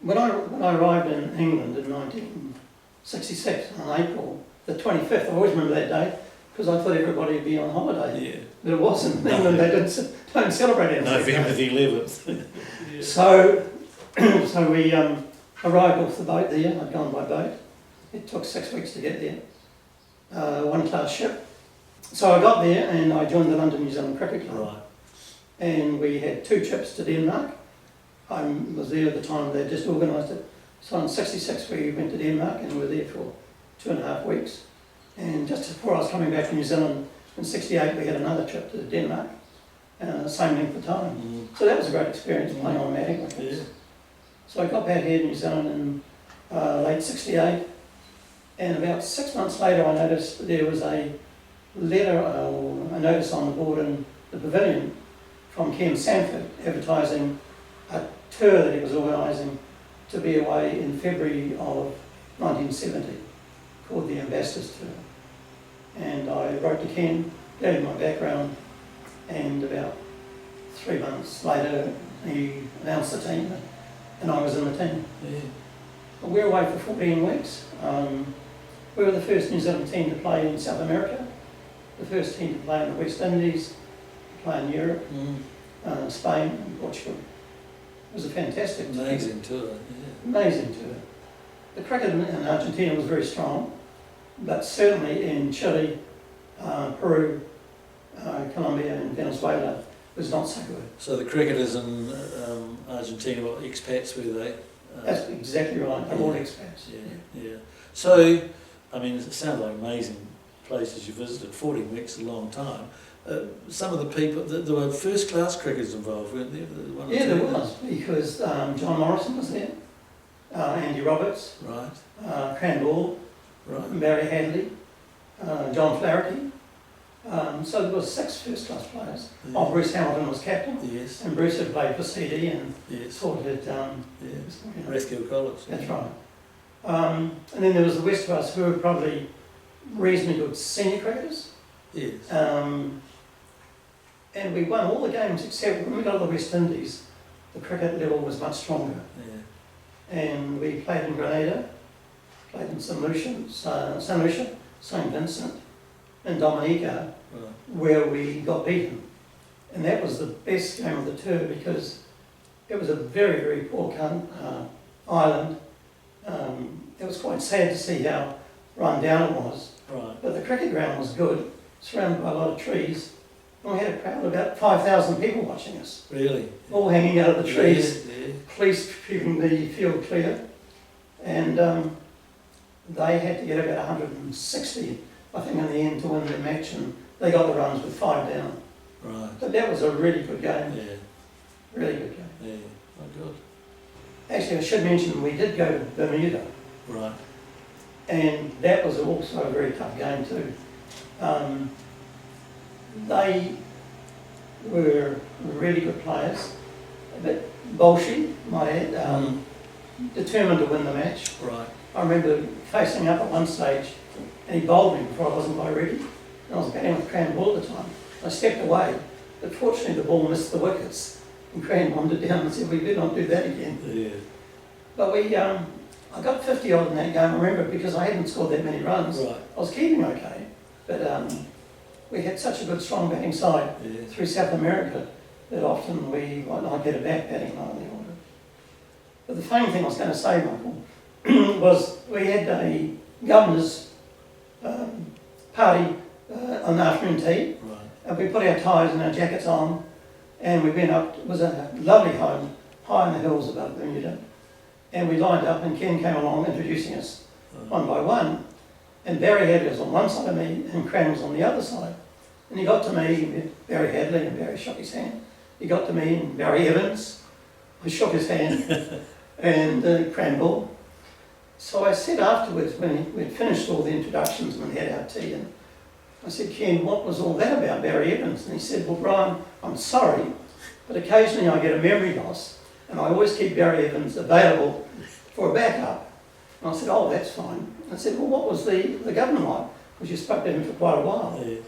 when I arrived in England in 1966 on April the 25th, I always remember that day because I thought everybody would be on holiday. Yeah. But it wasn't. In England they don't celebrate it. November the 11th. Yeah. So we arrived off the boat there. I'd gone by boat. It took 6 weeks to get there. One-class ship. So I got there and I joined the London New Zealand Cricket Club. Right. And we had 2 trips to Denmark. I was there at the time they just organised it. So in '66 we went to Denmark and we were there for 2.5 weeks. And just before I was coming back to New Zealand in '68 we had another trip to Denmark, same length of time. Mm. So that was a great experience playing on matting wickets. Yeah. So I got back here to New Zealand in late '68 and about 6 months later I noticed there was a letter, a notice on the board in the pavilion from Ken Sanford advertising a tour that he was organising to be away in February of 1970 called the Ambassadors Tour. And I wrote to Ken, gave him my background, and about 3 months later he announced the team and I was in the team. Yeah. But we were away for 14 weeks. We were the first New Zealand team to play in South America, the first team to play in the West Indies, to play in Europe, Spain and Portugal. It was a fantastic tour. Amazing tour. Yeah. Amazing tour. The cricket in Argentina was very strong, but certainly in Chile, Peru, Colombia and Venezuela was not so good. So the cricketers in Argentina were expats, were they? That's exactly right, they're all expats. Yeah, yeah. So, I mean, it sounds like amazing places you visited. 14 weeks is a long time. Some of the people, there were first-class cricketers involved, weren't there? Yeah, there was, because John Morrison was there, Andy Roberts, Right, Crandall, right. Barry Hadley, John Flaherty. So there was 6 first-class players. Yeah. Oh, Bruce Hamilton was captain, Yes, and Bruce had played for CD and yes, sort of had, yeah. you know, Rescue College. that's right. And then there was the rest of us who were probably reasonably good senior cricketers. Yes. And we won all the games except when we got to the West Indies, the cricket level was much stronger. Yeah. And we played in Grenada, played in St. Lucia, St. Vincent, and Dominica, Right. where we got beaten. And that was the best game of the tour because it was a very, very poor island. It was quite sad to see how run down it was. Right. But the cricket ground was good, surrounded by a lot of trees. And we had a crowd of about 5,000 people watching us, Really? all hanging out of the trees, Yeah, police keeping the field clear. And they had to get about 160, I think, in the end to win the match, and they got the runs with 5 down. right. But that was a really good game, Yeah, really good game. yeah. Oh, good. Actually, I should mention we did go to Bermuda, Right. and that was also a very tough game too. They were really good players, but Bolshe, my add, determined to win the match. Right. I remember facing up at one stage, and he bowled me before I wasn't quite ready, and I was batting with Cranball at the time. I stepped away, but fortunately the ball missed the wickets, and Cran wandered down and said, "We did not do that again." Yeah. But I got 50 odd in that game, I remember, because I hadn't scored that many runs. Right. I was keeping okay, but we had such a good strong batting side Yeah. through South America that often we might not get a back batting line in the order. But the funny thing I was going to say, Michael, was we had a governor's party on the afternoon tea, Right. and we put our ties and our jackets on, and we went up. It was a lovely home, high in the hills above Bermuda, and we lined up, and Ken came along introducing us one by one, and Barry Hadley was on one side of me, and Cran was on the other side. And he got to me, Barry Hadley, and Barry shook his hand. He got to me, and Barry Evans, I shook his hand, and Cranball. So I said afterwards, when we'd finished all the introductions and we had our tea, and I said, "Ken, what was all that about, Barry Evans?" And he said, "Well, Brian, I'm sorry, but occasionally I get a memory loss, and I always keep Barry Evans available for a backup." And I said, "Oh, that's fine." I said, "Well, what was the governor like?" Because you spoke to him for quite a while. Yeah.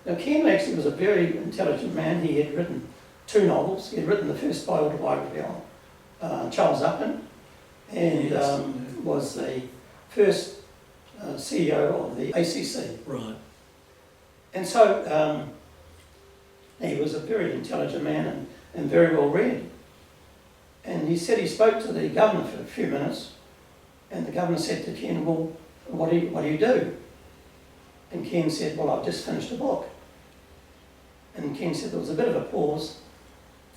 Now, Ken actually was a very intelligent man. He had written 2 novels. He had written the first autobiography on Charles Upton, and Yes. was the first CEO of the ACC. Right. And so he was a very intelligent man and very well read. And he said he spoke to the governor for a few minutes, and the governor said to Ken, well, what do you do? And Ken said, well, I've just finished a book. And Ken said there was a bit of a pause,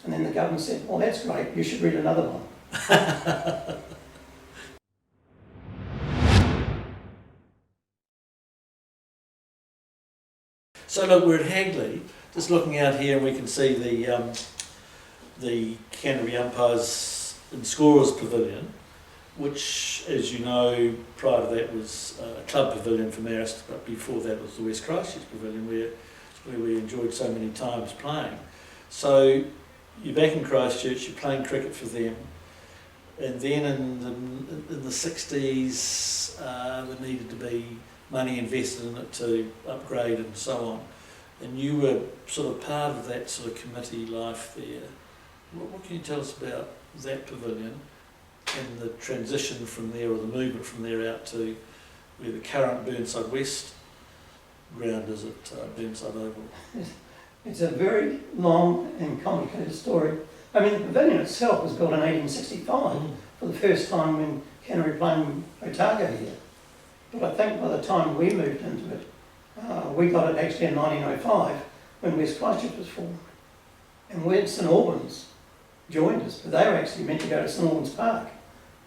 and then the governor said, well, that's great, you should read another one. So look, we're at Hagley, just looking out here, and we can see the Canterbury Umpires and Scorers Pavilion, which, as you know, prior to that was a club pavilion for Marist, but before that was the West Christchurch Pavilion, where we enjoyed so many times playing. So you're back in Christchurch, you're playing cricket for them, and then in the 60s there needed to be money invested in it to upgrade and so on. And you were sort of part of that sort of committee life there. What can you tell us about that pavilion and the transition from there, or the movement from there out to where the current Burnside West ground is at Burnside Oval? It's a very long and complicated story. I mean, the pavilion itself was built in 1865 for the first time when Canterbury played Otago here. But I think by the time we moved into it, we got it actually in 1905 when West Christchurch was formed. And when St Albans joined us, but they were actually meant to go to St Albans Park,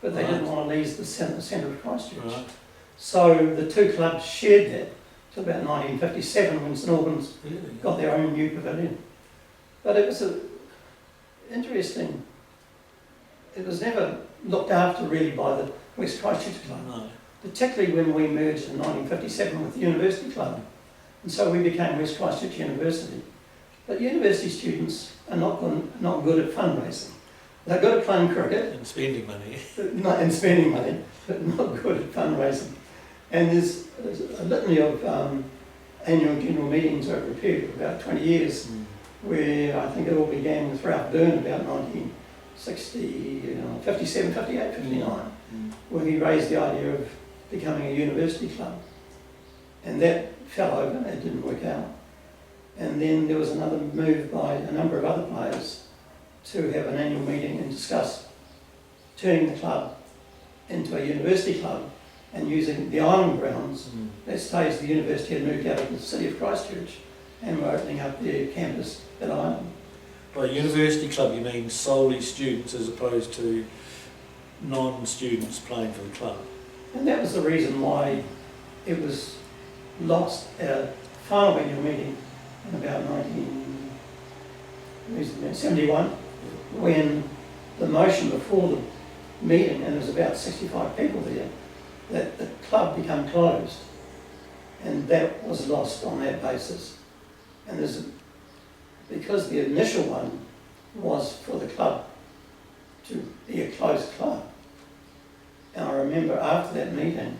but they didn't want to leave the centre of Christchurch. Right. So the two clubs shared that till about 1957 when St Albans Really? got their own new pavilion. But it was interesting. It was never looked after really by the West Christchurch Club, No. particularly when we merged in 1957 with the University Club. And so we became West Christchurch University. But university students are not good at fundraising. They're good at playing cricket And spending money. and spending money, but not good at fundraising. And there's a litany of annual general meetings over a period of about 20 years, where I think it all began with Ralph Byrne about 1960, 57, 58, 59, where he raised the idea of becoming a university club. And that fell over, it didn't work out. And then there was another move by a number of other players to have an annual meeting and discuss turning the club into a university club and using the island grounds. That stage the university had moved out of the city of Christchurch and were opening up their campus at Island. By university club you mean solely students as opposed to non-students playing for the club? And that was the reason why it was lost at a final annual meeting in about 1971, when the motion before the meeting, and there was about 65 people there, that the club become closed. And that was lost on that basis. And because the initial one was for the club to be a closed club. And I remember after that meeting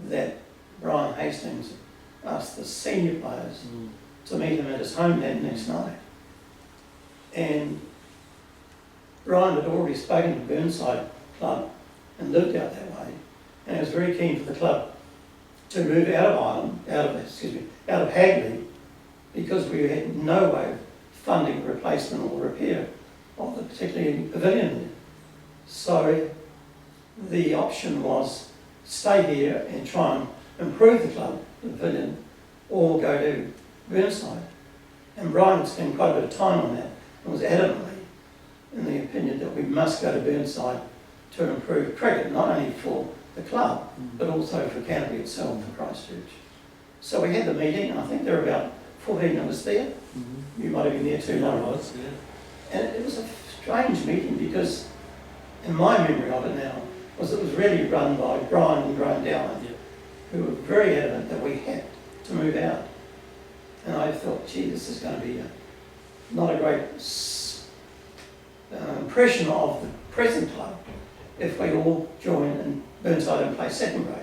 that Brian Hastings asked the senior players to meet him at his home that next night. And Brian had already spoken to Burnside Club and lived out that way, and he was very keen for the club to move out of Ireland, out of Hagley, because we had no way of funding replacement or repair of the particularly pavilion there. So the option was stay here and try and improve the club, the pavilion, or go to Burnside. And Brian had spent quite a bit of time on that and was adamantly in the opinion that we must go to Burnside to improve cricket, not only for the club, but also for Canterbury itself, for Christchurch. So we had the meeting, and I think there were about 14 of us there. You might have been there too, Yeah, I Lauren. was, yeah. And it was a strange meeting because, in my memory of it now, was it was really run by Brian and Graham Dowling, who were very adamant that we had to move out. And I thought, gee, this is going to be not a great impression of the present club if we all join in Burnside and play second grade.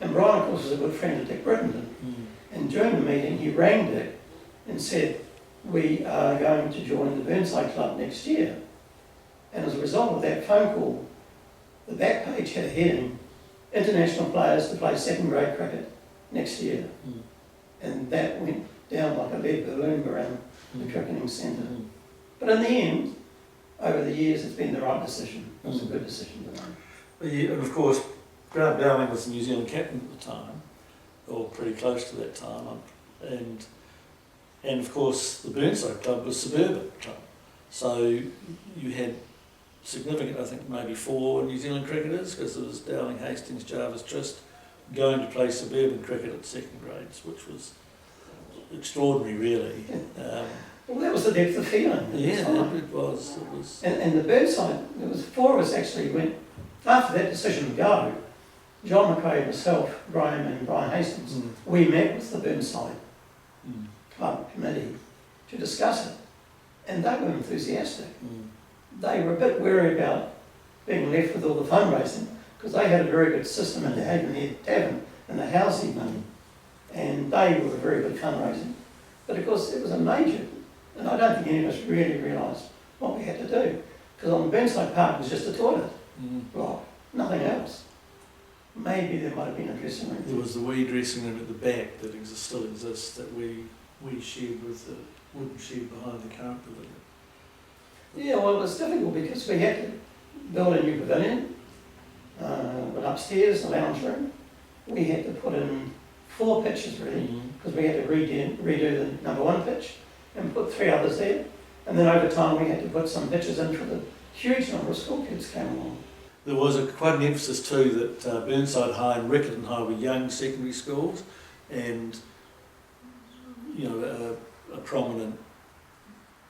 And Brian, of course, was a good friend of Dick Brittenden. And during the meeting, he rang Dick and said, we are going to join the Burnside Club next year. And as a result of that phone call, the back page had a heading, international players to play second grade cricket next year. Mm. And that went down like a lead balloon around the Mm. cricketing centre. Mm. But in the end, over the years, it's been the right decision. It was a Mm. good decision to make. Yeah, and of course, Grant Dowling was the New Zealand captain at the time, or pretty close to that time, and of course the Burnside club was suburban club, so you had significant, I think maybe 4 New Zealand cricketers, because there was Dowling, Hastings, Jarvis, Trist, going to play suburban cricket at second grades, which was extraordinary really. Well, that was the depth of feeling at the Yeah, time. it was. And the Burnside, there was 4 of us actually went, after that decision to go, John McRae, myself, Graham and Brian Hastings, Mm. we met with the Burnside Mm. club committee to discuss it. And they were enthusiastic. Mm. They were a bit wary about being left with all the fundraising, because they had a very good system in the Havenhead Tavern and the housing money. And they were very good fundraising. But of course, it was a major, and I don't think any of us really realised what we had to do. Because on Burnside Park was just a toilet, Mm. right, nothing else. Maybe there might have been a dressing room. There was the wee dressing room at the back that still exists, that we shared with the wooden shed behind the current pavilion. Yeah, well, it was difficult because we had to build a new pavilion, but upstairs, the lounge room, we had to put in 4 pitches really, because we had to redo the number 1 pitch and put 3 others there. And then over time we had to put some pitches in for the huge number of school kids came along. There was quite an emphasis too that Burnside High and Riccarton High were young secondary schools, and a prominent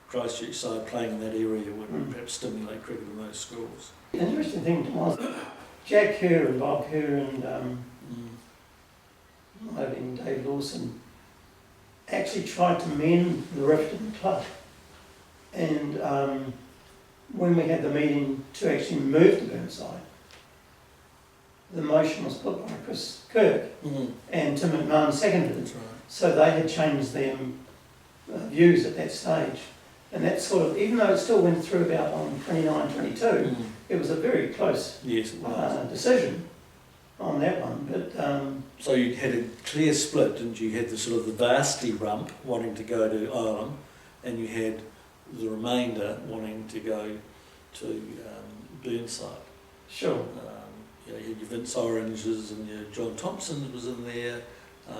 Christchurch side playing in that area would perhaps stimulate cricket in those schools. The interesting thing was Jack Kerr and Bob Kerr and might have been Dave Lawson actually tried to mend the rift in the club. And when we had the meeting to actually move to Burnside, the motion was put by Chris Kirk and Tim McMahon seconded it. That's right. So they had changed their views at that stage. And that sort of, even though it still went through about on 29, 22, it was a very close Yes, it was. decision on that one. But So you had a clear split, didn't you? You had the sort of the varsity rump wanting to go to Ireland, and you had the remainder wanting to go to Burnside. sure. You had your Vince Oranges and your John Thompson was in there. I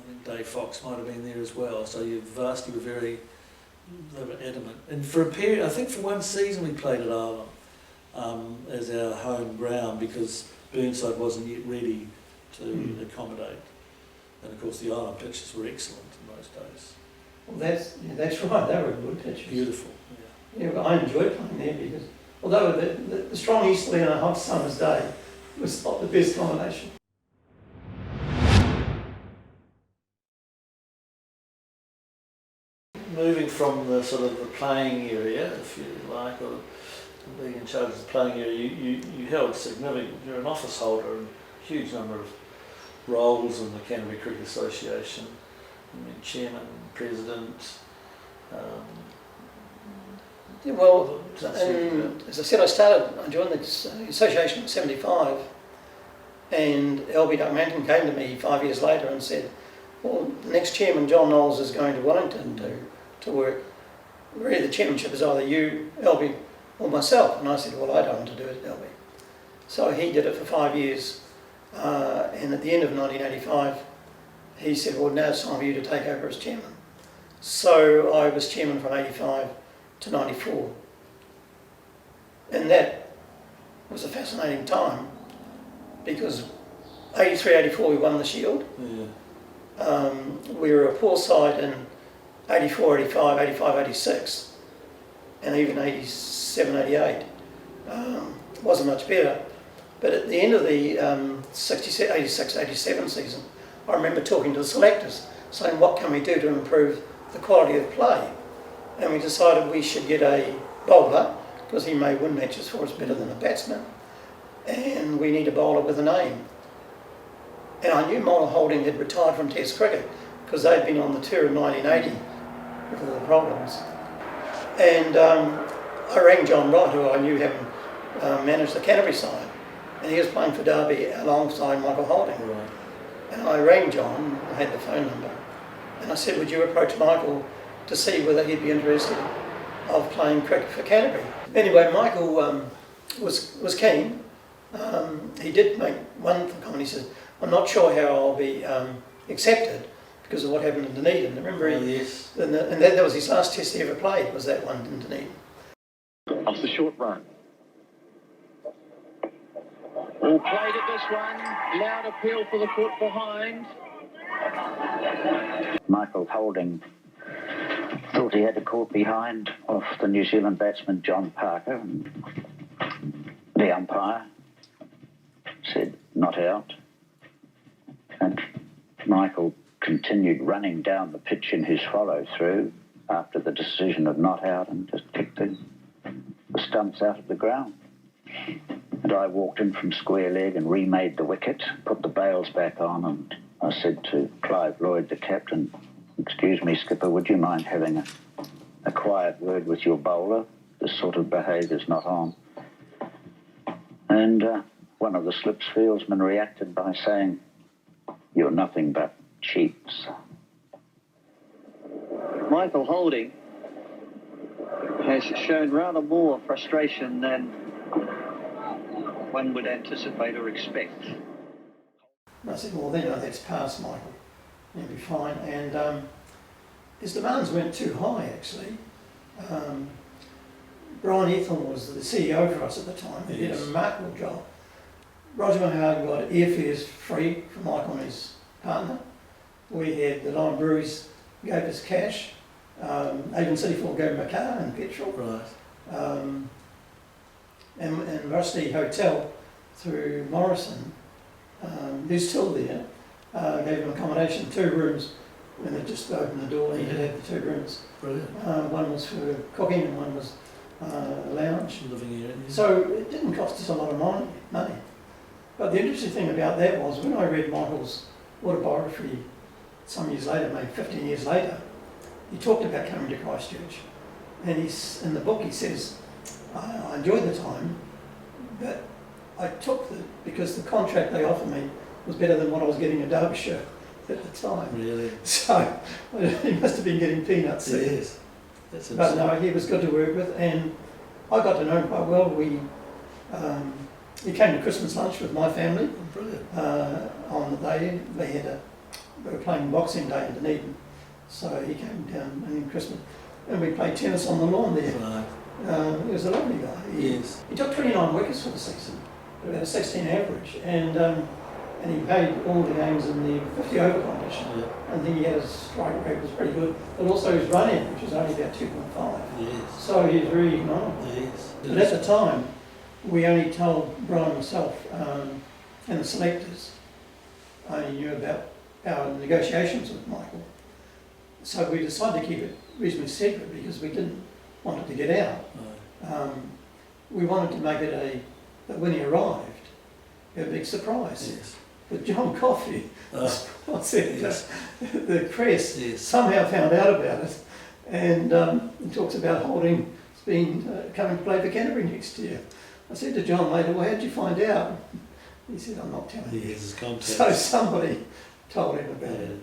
think Dave Fox might have been there as well. So your varsity were they were adamant. And for a period, I think for one season we played at Ireland as our home ground because Burnside wasn't yet ready to accommodate. And of course the Ireland pitches were excellent in those days. Well, that's right. They were good pitches. Beautiful. Yeah, but I enjoyed playing there because although the strong easterly on a hot summer's day was not the best combination. Moving from the sort of the playing area, if you like, or being in charge of the playing area, you held significant, you're an office holder in a huge number of roles in the Canterbury Cricket Association. I mean, chairman, president. Yeah, well, as I said, I joined the association in '75, and LB Duckmanton came to me 5 years later and said, well, the next chairman, John Knowles, is going to Wellington to work. Really, the chairmanship is either you, LB, or myself. And I said, well, I don't want to do it, LB. So he did it for 5 years, and at the end of 1985, he said, well, now it's time for you to take over as chairman. So I was chairman from 85 to 94. And that was a fascinating time because 83, 84 we won the Shield. Yeah. We were a poor side in 84, 85, 85, 86 and even 87, 88. Wasn't much better. But at the end of the 86, 87 season, I remember talking to the selectors saying what can we do to improve the quality of play, and we decided we should get a bowler because he may win matches for us better than a batsman, and we need a bowler with a name. And I knew Mola Holding had retired from Test cricket because they'd been on the tour in 1980 with all the problems. And I rang John Wright, who I knew having managed the Canterbury side, and he was playing for Derby alongside Michael Holding. Right. And I rang John, I had the phone number, and I said, would you approach Michael to see whether he'd be interested of playing cricket for Canterbury? Anyway, Michael was keen. He did make one comment. He said, I'm not sure how I'll be accepted because of what happened in Dunedin. Remember, Yes. and that was his last test he ever played, was that one in Dunedin. Off the short run. All played at this one. Loud appeal for the foot behind. Michael Holding thought he had a caught behind off the New Zealand batsman John Parker. And the umpire said not out. And Michael continued running down the pitch in his follow-through after the decision of not out and just kicked the stumps out of the ground. And I walked in from square leg and remade the wicket, put the bails back on, and I said to Clive Lloyd, the captain, excuse me, skipper, would you mind having a quiet word with your bowler? This sort of behaviour's not on. And one of the slips fieldsmen reacted by saying, you're nothing but cheats. Michael Holding has shown rather more frustration than one would anticipate or expect. And I said, well, then that's past, Michael. You'll be fine. And his demands weren't too high, actually. Brian Ethel was the CEO for us at the time. He did a remarkable job. Roger Mahagan got airfares free for Michael and his partner. We had the Lime Breweries gave us cash. Avon City Ford gave him a car and petrol. Right. And Rusty Hotel through Morrison, who's still there, gave him accommodation, 2 rooms. When they just opened the door, he did have the 2 rooms. Brilliant. One was for cooking and one was a lounge. Living area. So it didn't cost us a lot of money. But the interesting thing about that was when I read Michael's autobiography some years later, maybe 15 years later, he talked about coming to Christchurch. And in the book he says, I enjoyed the time, but I took because the contract they offered me was better than what I was getting in Derbyshire at the time. Really? So he must have been getting peanuts there. Yes. That's But no, he was good to work with, and I got to know him quite well. He came to Christmas lunch with my family. Oh, brilliant. On the day we were playing Boxing Day in Dunedin, so he came down and Christmas, and we played tennis on the lawn there. Right. He was a lovely guy. Yes. He took 29 wickets for the season, about a 16 average, and he played all the games in the 50 over competition. Yeah. I think he had a strike rate was pretty good, but also his run in, which was only about 2.5. Yes. So he was really economical. Yes. But at the time, we only told Brian myself and the selectors only knew about our negotiations with Michael. So we decided to keep it reasonably secret because we didn't want it to get out. No. We wanted to make it that when he arrived, a big surprise. Yes. But John Coffey, what's it? Yes. The press Yes. somehow found out about it, and he talks about Holding coming to play for Canterbury next year. I said to John later, well, how did you find out? He said, I'm not telling you. Yes, his contact. So somebody told him about it. Yeah.